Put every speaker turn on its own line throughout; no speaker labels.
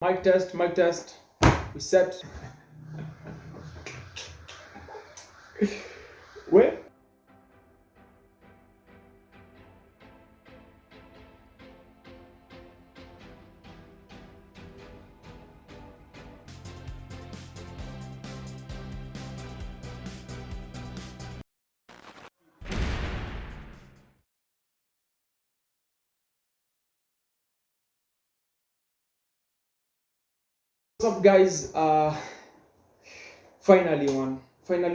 Mic test, mic test. We set. Where? What's up, guys? Finally,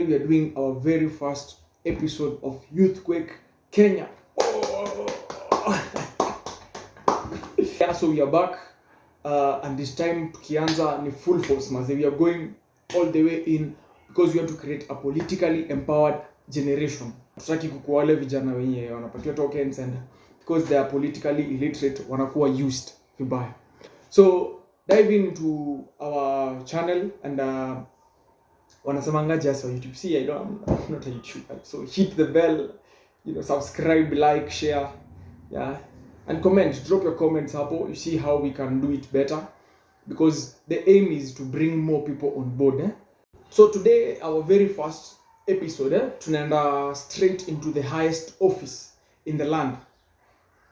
we are doing our very first episode of YouthQuake Kenya. Yeah, so we are back, and this time tukianza ni full force, maze. We are going all the way in because we want to create a politically empowered generation. Tutaki kukuwa wale vijana wenye wanapatiwa tokens and because they are politically illiterate wanakuwa used vibaya. So dive into our channel and wanasemanga just on YouTube. See, I'm not a YouTuber, so hit the bell, subscribe, like, share, yeah, and comment. Drop your comments hapo. You see how we can do it better, because the aim is to bring more people on board. So today, our very first episode, tunaenda straight into the highest office in the land,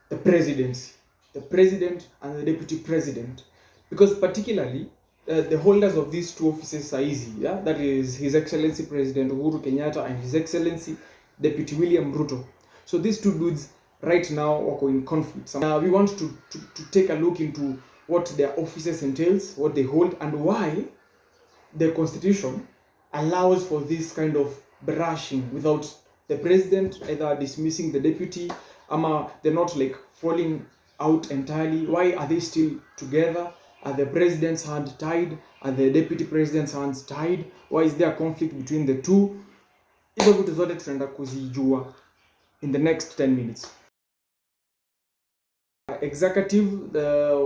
the presidency, the president and the deputy president. Because particularly, the holders of these two offices are easy, yeah? That is His Excellency President Uhuru Kenyatta and His Excellency Deputy William Ruto. So these two dudes right now are in conflict. We want to take a look into what their offices entails, what they hold, and why the constitution allows for this kind of brushing without the president either dismissing the deputy, they're not like falling out entirely. Why are they still together? Are the president's hands tied? Are the deputy president's hands tied? Why is there a conflict between the two? Hizo vitu zote tutaenda kuzijua in the next 10 minutes. Executive,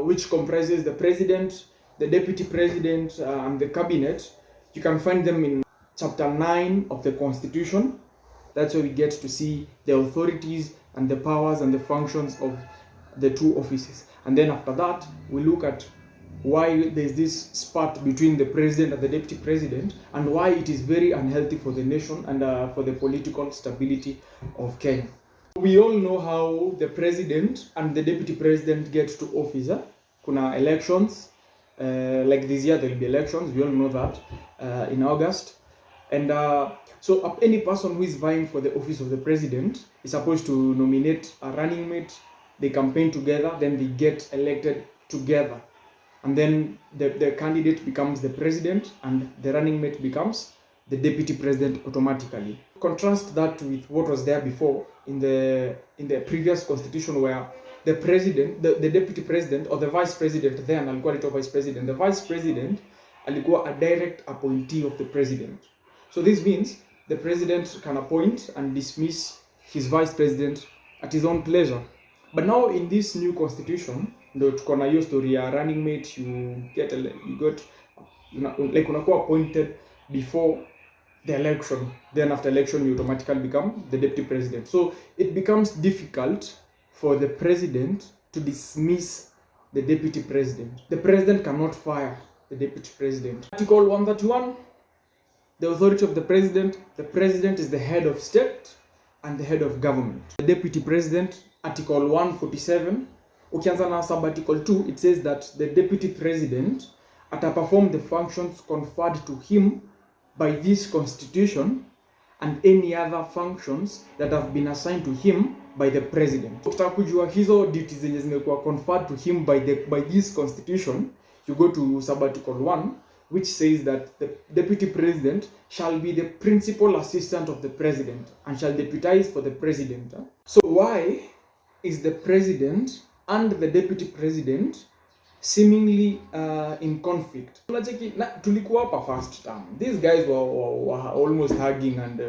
which comprises the president, the deputy president, and the cabinet, you can find them in chapter 9 of the constitution. That's where we get to see the authorities and the powers and the functions of the two offices. And then after that, we look at why there's this spat between the president and the deputy president, and why it is very unhealthy for the nation and for the political stability of Kenya. We all know how the president and the deputy president get to office. Kuna elections, like this year there will be elections, we all know that, in August. And so any person who is vying for the office of the president is supposed to nominate a running mate, they campaign together, then they get elected together. And then the candidate becomes the president and the running mate becomes the deputy president automatically. Contrast that with what was there before in the previous constitution, where the president, the deputy president or the vice president, then alikuwa little vice president, the vice president alikuwa a direct appointee of the president. So this means the president can appoint and dismiss his vice president at his own pleasure. But now in this new constitution, ndo tuko na hiyo story ya running mate, like unakuwa appointed before the election, then after election you automatically become the deputy president. So it becomes difficult for the president to dismiss the deputy president. The president cannot fire the deputy president. Article 131, the authority of the president is the head of state and the head of government. The deputy president, article 147, ukianza na sub article 2, it says that the deputy president perform the functions conferred to him by this constitution and any other functions that have been assigned to him by the president. Ukitaka kujua hizo duties zenye zimekuwa conferred to him by this constitution, you go to sub article 1, which says that the deputy president shall be the principal assistant of the president and shall deputize for the president. So why is the president and the deputy president seemingly in conflict? Tulikuwa hapa first time. These guys were almost hugging and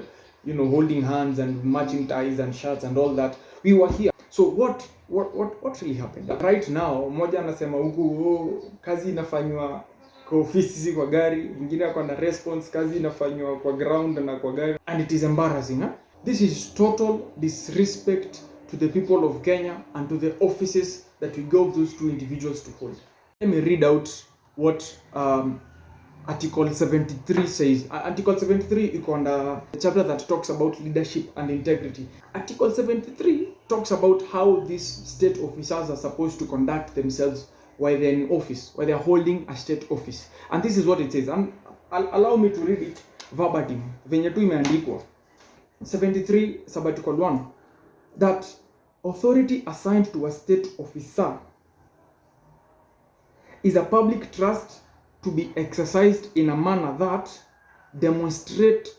holding hands and matching ties and shirts and all that. We were here. So what really happened? Right now, mmoja anasema huku kazi inafanywa kwa ofisi kwa gari, mwingine ako na response kazi inafanywa kwa ground na kwa gari, and it is embarrassing. This is total disrespect to the people of Kenya and to the offices that we gave those two individuals to hold. Let me read out what Article 73 says. Article 73 iko under the chapter that talks about leadership and integrity. Article 73 talks about how these state officers are supposed to conduct themselves while they're in office, while they're holding a state office. And this is what it says. And allow me to read it verbatim. Venye tu imeandikwa. 73 sabbatical 1, that authority assigned to a state officer is a public trust to be exercised in a manner that demonstrates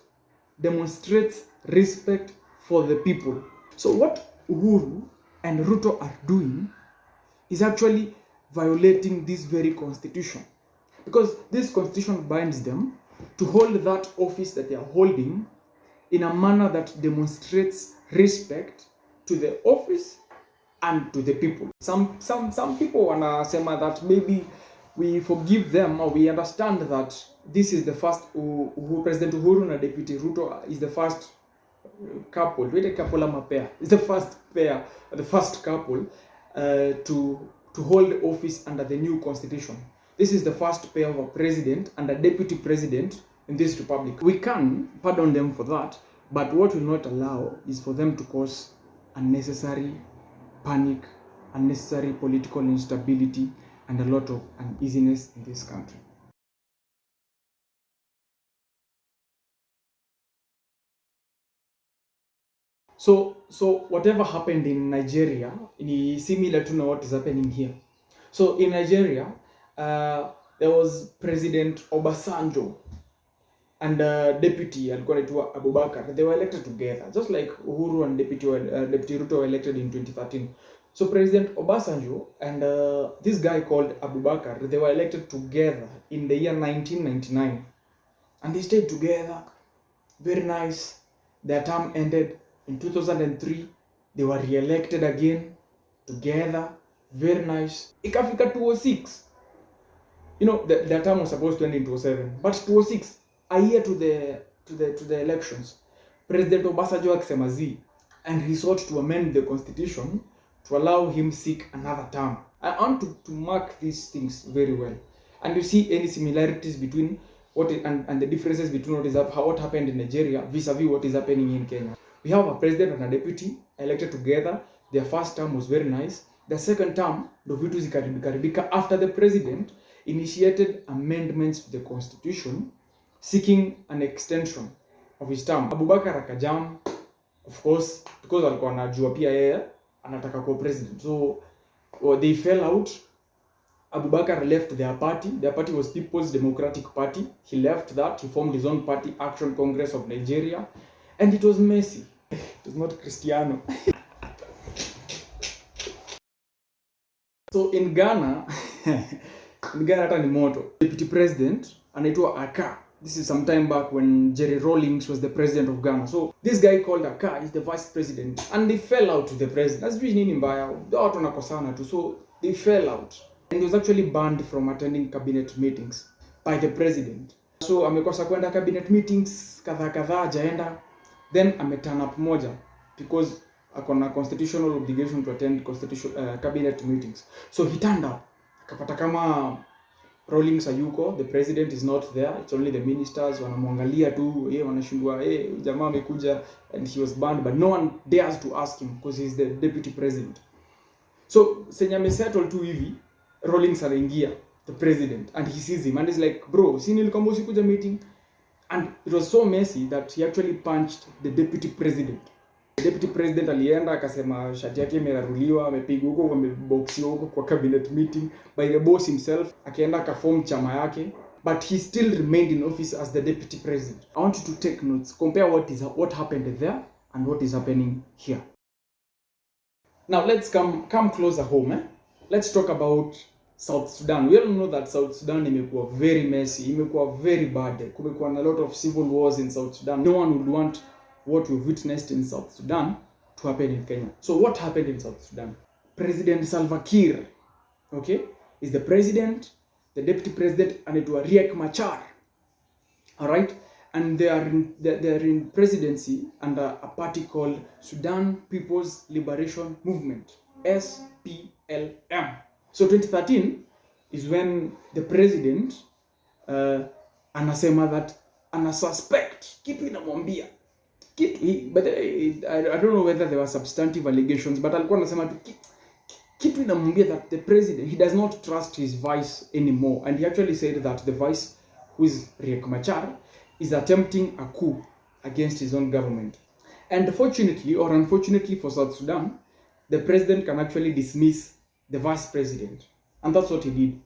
respect for the people. So what Uhuru and Ruto are doing is actually violating this very constitution, because this constitution binds them to hold that office that they are holding in a manner that demonstrates respect to the office and to the people. Some people wanasema that maybe we forgive them, or we understand that this is the first President Uhuru na Deputy Ruto is the first couple. Wait, a couple ama pair. It's the first pair, the first couple to hold office under the new constitution. This is the first pair of a president and a deputy president in this republic. We can pardon them for that, but what will not allow is for them to cause unnecessary panic, unnecessary political instability, and a lot of uneasiness in this country. So whatever happened in Nigeria is similar to what is happening here. So in Nigeria, there was President Obasanjo and deputy alikuwa anaitwa Abubakar. They were elected together, just like Uhuru and Deputy Ruto were elected in 2013. So President Obasanjo and this guy called Abubakar, they were elected together in the year 1999, and they stayed together. Very nice. Their term ended in 2003. They were re-elected again together. Very nice. Ikafika 2006. You know, their term was supposed to end in 2007, but 2006, a year to the elections, President Obasanjo akisema Z, and he sought to amend the constitution to allow him seek another term. I want to mark these things very well, and you see any similarities between and the differences between what happened in Nigeria vis-a-vis what is happening in Kenya. We have a president and a deputy elected together. Their first term was very nice. The second term, ndo vitu zikaribika after the president initiated amendments to the constitution seeking an extension of his term. Abubakar akajam, of course, because alikuwa anajua pia yeye anataka kuwa president. So they fell out. Abubakar left their party. Their party was People's Democratic Party. He left that. He formed his own party, Action Congress of Nigeria. And it was messy. It was not Cristiano. So in Ghana, hata ni moto. Deputy president anaitwa Aka. This is some time back when Jerry Rawlings was the president of Ghana. So this guy called Aka is the vice president, and they fell out with the president. That's really nini mbaya. Watu wanakosana tu. So they fell out. And he was actually banned from attending cabinet meetings by the president. So amekosa kwenda cabinet meetings kadhaa hajaenda. Then ameturn up moja because akona constitutional obligation to attend cabinet meetings. So he turned up. Akapata kama Rawlings hayuko, the president is not there, it's only the ministers, wanamwangalia tu, wanashindwa, jamaa amekuja, and he was banned, but no one dares to ask him because he's the deputy president. So senye amesettle tu hivi, Rawlings anaingia, the president, and he sees him and he's like, bro, si nilikwambia usikuja meeting? And it was so messy that he actually punched the deputy president. The deputy president alienda akasema shati yake imeraruliwa, amepigwa huko, ameboxiwa huko kwa cabinet meeting by the boss himself, akaenda akaform chama yake, but he still remained in office as the deputy president. I want you to take notes, compare what happened there and what is happening here. Now let's come closer home. Let's talk about South Sudan. We all know that South Sudan imekuwa very messy, imekuwa very bad. Kumekuwa a lot of civil wars in South Sudan. No one would want what we've witnessed in South Sudan to happen in Kenya. So what happened in South Sudan? President Salva Kiir, okay, is the president. The deputy president anaitwa Riek Machar. All right, and they are in presidency under a party called Sudan People's Liberation Movement, SPLM. So 2013, is when the president uh, anasema that anasuspect kitu inamwambia but I don't know whether there were substantive allegations, but alikuwa anasema tu kitu inamwambia that the president, he does not trust his vice anymore, and he actually said that the vice, who is Riek Machar, is attempting a coup against his own government. And fortunately or unfortunately for South Sudan, the president can actually dismiss the vice president, and that's what he did.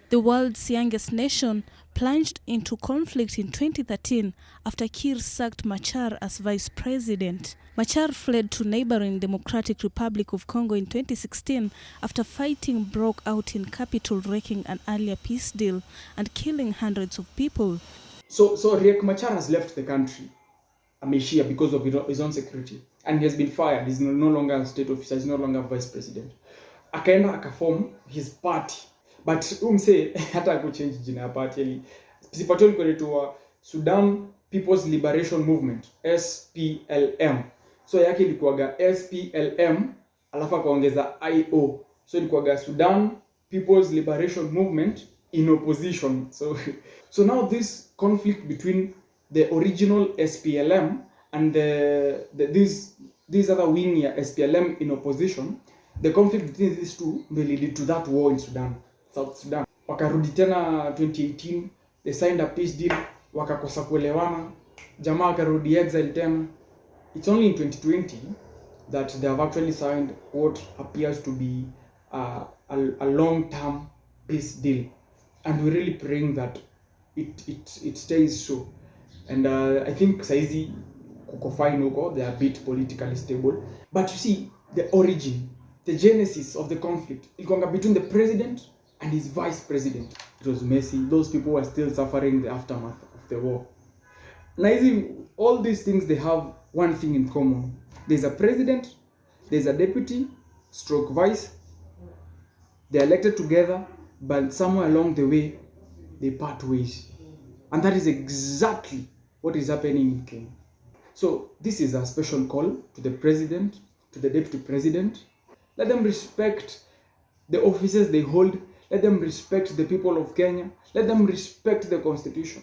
The world's youngest nation plunged into conflict in 2013 after Kiir sacked Machar as vice president. Machar fled to neighboring Democratic Republic of Congo in 2016 after fighting broke out in capital, wrecking an earlier peace deal and killing hundreds of people.
So Riek Machar has left the country, Ameshia, because of his own security, and he has been fired. He's no longer a state officer, he's no longer vice president. Akaenda akaform his party, but umse hata kuchange jina ya party, si party ilikuwa inaitwa Sudan People's Liberation Movement, SPLM. So yake ilikuwaga SPLM alafu akaongeza IO, so ilikuwaga Sudan People's Liberation Movement in opposition. So now this conflict between the original SPLM and this other wing ya SPLM in opposition, the conflict between these two will lead to that war in Sudan, South Sudan. Wakarudi tena 2018, they signed a peace deal, wakakosa kuelewana, jamaa akarudi exile tena. It's only in 2020 that they have actually signed what appears to be a long-term peace deal, and we're really praying that it stays so. And I think saizi kuko fine huko, they are a bit politically stable, but you see the origin, the genesis of the conflict ilikuwa between the president and his vice president. It was messy. Those people were still suffering the aftermath of the war. Now, all these things, they have one thing in common. There's a president, there's a deputy, stroke vice. They're elected together, but somewhere along the way, they part ways. And that is exactly what is happening in Kenya. So this is a special call to the president, to the deputy president. Let them respect the offices they hold. Let them respect the people of Kenya. Let them respect the constitution.